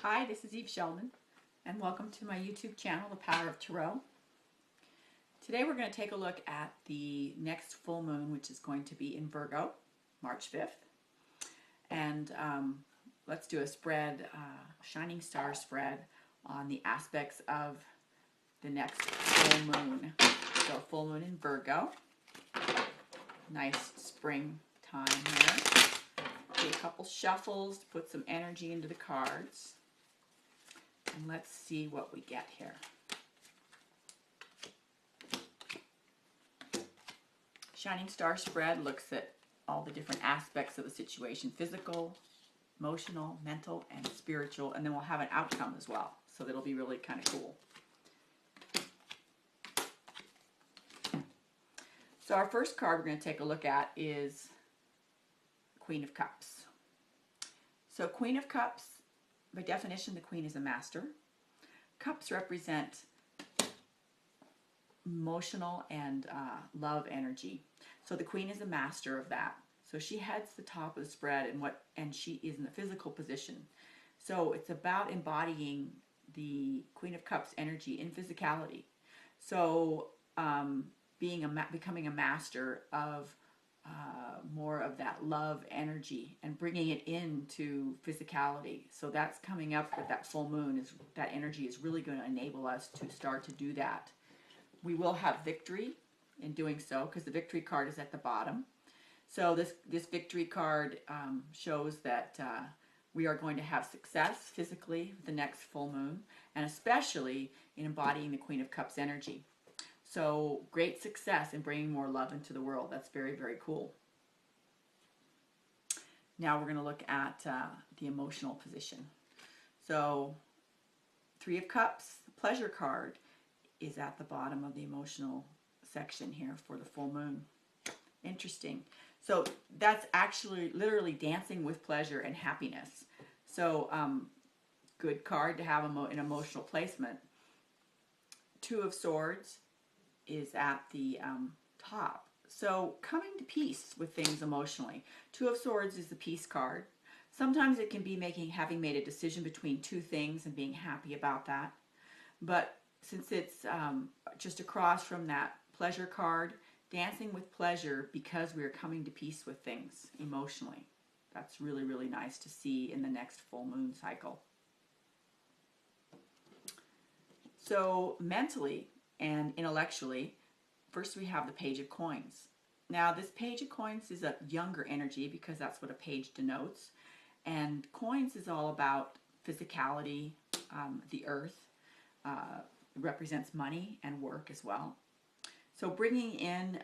Hi, this is Sheldon, and welcome to my YouTube channel, The Power of Tarot. Today we're going to take a look at the next full moon, which is going to be in Virgo, March 5th. And let's do a spread, shining star spread on the aspects of the next full moon. So full moon in Virgo. Nice spring time here. Do a couple shuffles to put some energy into the cards. And let's see what we get here. Shining Star Spread looks at all the different aspects of the situation: physical, emotional, mental, and spiritual. And then we'll have an outcome as well. So that'll be really kind of cool. So our first card we're going to take a look at is Queen of Cups. So Queen of Cups, by definition, the Queen is a master. Cups represent emotional and love energy. So the Queen is a master of that. So she heads the top of the spread, and she is in the physical position. So it's about embodying the Queen of Cups energy in physicality. So becoming a master of more of that love energy and bringing it into physicality. So that's coming up with that full moon. That energy is really going to enable us to start to do that. We will have victory in doing so because the victory card is at the bottom. So this victory card shows that we are going to have success physically with the next full moon, and especially in embodying the Queen of Cups energy. So great success in bringing more love into the world. That's very, very cool. Now we're going to look at the emotional position. So Three of Cups, the pleasure card, is at the bottom of the emotional section here for the full moon. Interesting. So that's actually literally dancing with pleasure and happiness. So good card to have an emotional placement. Two of Swords is at the top. So coming to peace with things emotionally. Two of Swords is the peace card. Sometimes it can be having made a decision between two things and being happy about that. But since it's just across from that pleasure card, dancing with pleasure because we are coming to peace with things emotionally. That's really, really nice to see in the next full moon cycle. So mentally and intellectually, first we have the Page of Coins. Now this Page of Coins is a younger energy because that's what a page denotes. And coins is all about physicality, the earth. Represents money and work as well. So bringing in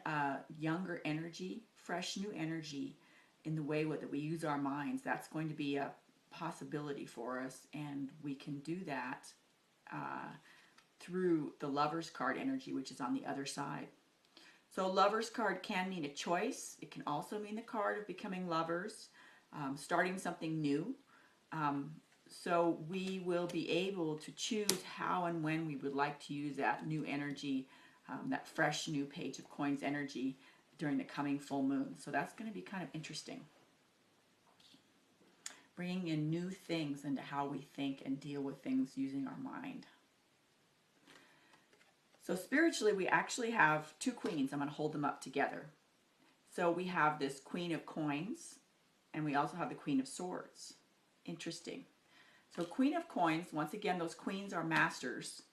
younger energy, fresh new energy in the way that we use our minds, that's going to be a possibility for us. And we can do that through the Lover's card energy, which is on the other side. So Lover's card can mean a choice. It can also mean the card of becoming lovers, starting something new. So we will be able to choose how and when we would like to use that new energy, that fresh new Page of Coins energy during the coming full moon. So that's going to be kind of interesting. Bringing in new things into how we think and deal with things using our mind. So spiritually, we actually have two queens. I'm going to hold them up together. So we have this Queen of Coins, and we also have the Queen of Swords. Interesting. So Queen of Coins, once again, those queens are masters.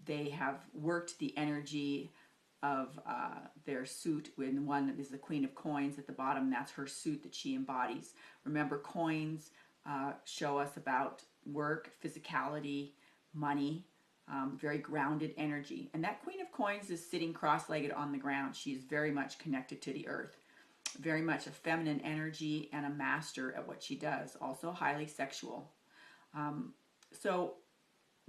They have worked the energy of their suit. When one is the Queen of Coins at the bottom, that's her suit that she embodies. Remember, coins show us about work, physicality, money, very grounded energy. And that Queen of Coins is sitting cross-legged on the ground. She is very much connected to the earth. Very much a feminine energy and a master at what she does. Also highly sexual. So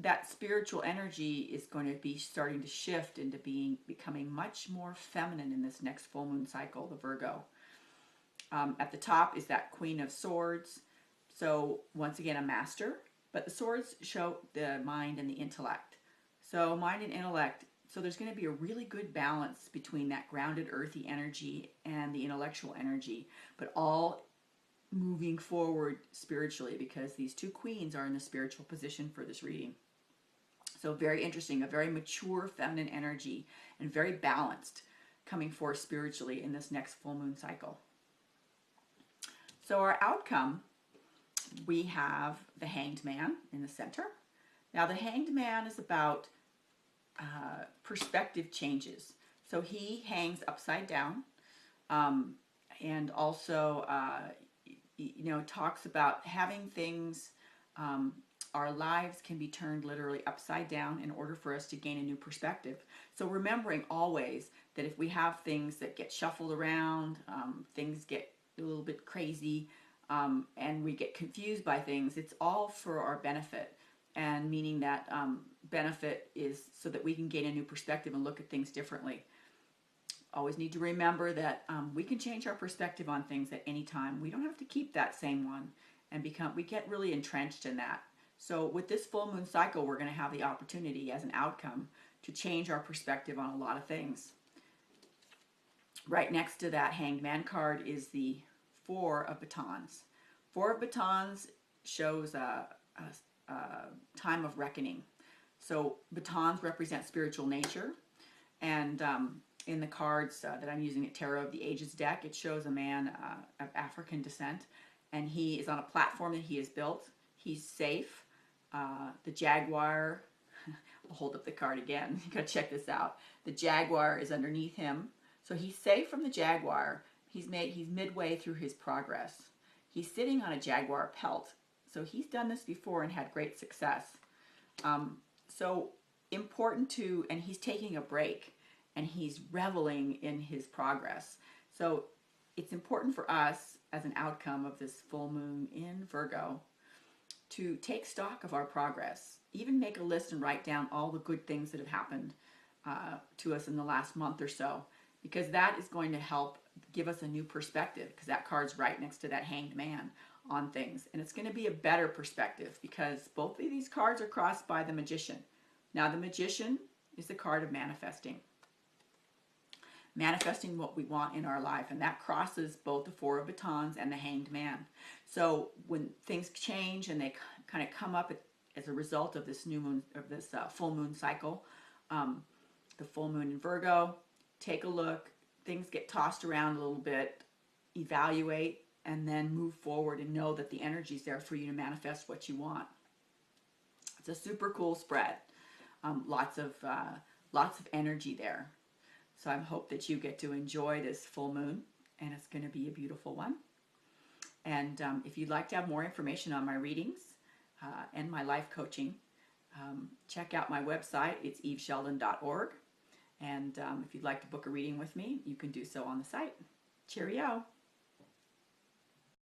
that spiritual energy is going to be starting to shift into becoming much more feminine in this next full moon cycle, the Virgo. At the top is that Queen of Swords. So once again, a master, but the swords show the mind and the intellect. So mind and intellect. So there's going to be a really good balance between that grounded, earthy energy and the intellectual energy, but all moving forward spiritually, because these two queens are in the spiritual position for this reading. So very interesting, a very mature feminine energy and very balanced coming forth spiritually in this next full moon cycle. So our outcome, we have the Hanged Man in the center. Now the Hanged Man is about perspective changes. So he hangs upside down, and also talks about having things, our lives can be turned literally upside down in order for us to gain a new perspective. So remembering always that if we have things that get shuffled around, things get a little bit crazy, and we get confused by things, it's all for our benefit. And meaning that benefit is so that we can gain a new perspective and look at things differently. Always need to remember that we can change our perspective on things at any time. We don't have to keep that same one and we get really entrenched in that. So with this full moon cycle, we're going to have the opportunity as an outcome to change our perspective on a lot of things. Right next to that Hanged Man card is the Four of Batons. Four of Batons shows a time of reckoning. So batons represent spiritual nature, and in the cards that I'm using at Tarot of the Ages deck, it shows a man of African descent, and he is on a platform that he has built. He's safe. The jaguar, I'll hold up the card again, you gotta check this out. The jaguar is underneath him, so he's safe from the jaguar. He's midway through his progress. He's sitting on a jaguar pelt. So he's done this before and had great success. So important and he's taking a break and he's reveling in his progress. So it's important for us as an outcome of this full moon in Virgo to take stock of our progress, even make a list and write down all the good things that have happened to us in the last month or so, because that is going to help give us a new perspective, because that card's right next to that Hanged Man on things, and it's going to be a better perspective because both of these cards are crossed by the Magician. Now the Magician is the card of manifesting what we want in our life, and that crosses both the Four of Batons and the Hanged Man. So when things change and they kind of come up as a result of this new moon, of this full moon cycle, the full moon in Virgo, take a look, things get tossed around a little bit, evaluate, and then move forward and know that the energy is there for you to manifest what you want. It's a super cool spread. Lots of energy there. So I hope that you get to enjoy this full moon, and it's going to be a beautiful one. And if you'd like to have more information on my readings and my life coaching, check out my website. It's evesheldon.org. And if you'd like to book a reading with me, you can do so on the site. Cheerio.